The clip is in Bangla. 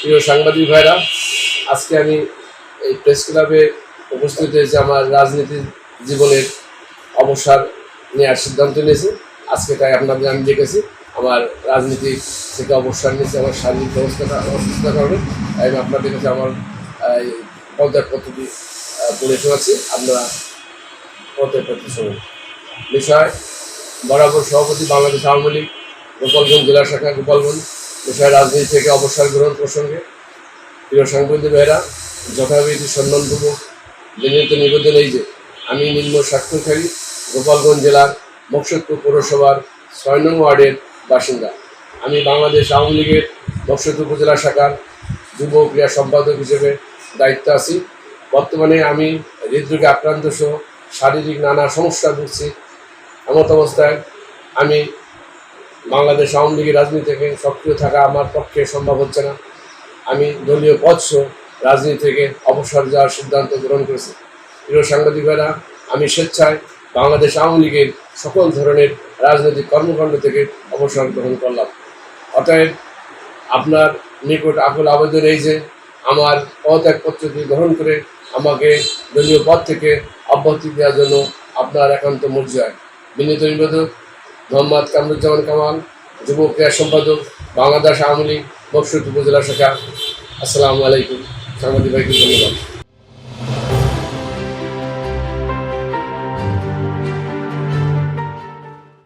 প্রিয় সাংবাদিক ভাইরা, আজকে আমি এই প্রেস ক্লাবে উপস্থিত হয়েছি আমার রাজনীতির জীবনের অবসর নেওয়ার সিদ্ধান্ত নিয়েছি। আজকে তাই আপনাদের আমি দেখেছি আমার রাজনীতি থেকে অবসর নিয়েছি আমার শারীরিক অসুস্থতার কারণে। তাই আমি আপনাদের কাছে আমার পদত্যাগপত্রটি পড়ে শোনাচ্ছি, আপনারা পদত্যাগপত্র শুনুন। বিষয়: বরাবর সভাপতি বাংলাদেশ আওয়ামী লীগ গোপালগঞ্জ জেলা শাখা গোপালগঞ্জ। বিষয়: রাজনীতি থেকে অবসর গ্রহণ প্রসঙ্গে। প্রিয় সাংবাদিক ভাইরা, যথাবিধি সম্মানপূর্বক বিনীত নিবেদন এই যে আমি নিম্ন স্বাক্ষরকারী গোপালগঞ্জ জেলার মকসুদপুর পৌরসভার ৬ নং ওয়ার্ডের বাসিন্দা। আমি বাংলাদেশ আওয়ামী লীগের মকসুদপুর উপজেলা শাখার যুব ক্রীড়া সম্পাদক হিসেবে দায়িত্ব আছি। বর্তমানে আমি হৃদরোগে আক্রান্ত সহ শারীরিক নানা সমস্যা ভুগছি। এমত অবস্থায় আমি বাংলাদেশ আওয়ামী লীগের রাজনীতি থেকে সক্রিয় থাকা আমার পক্ষে সম্ভব হচ্ছে না। আমি দলীয় পদসহ রাজনীতি থেকে অবসর যাওয়ার সিদ্ধান্ত গ্রহণ করেছি। প্রিয় সাংবাদিক ভাইরা, আমি স্বেচ্ছায় বাংলাদেশ আওয়ামী লীগের সকল ধরনের রাজনৈতিক কর্মকাণ্ড থেকে অবসর গ্রহণ করলাম। অতএব আপনার নিকট আকুল আবেদন এই যে আমার পদত্যাগপত্রটি গ্রহণ করে আমাকে দলীয় পদ থেকে অব্যাহতি দেওয়ার জন্য আপনার একান্ত মর্যাদায়। বিনীত নিবেদক মোহাম্মদ কামরুজ্জামান কামাল, যুব ক্রীড়া সম্পাদক, বাংলাদেশ আওয়ামী লীগ মকসুদপুর উপজেলা শাখা। আসসালামু আলাইকুম। সাংবাদিক ভাইকে ধন্যবাদ।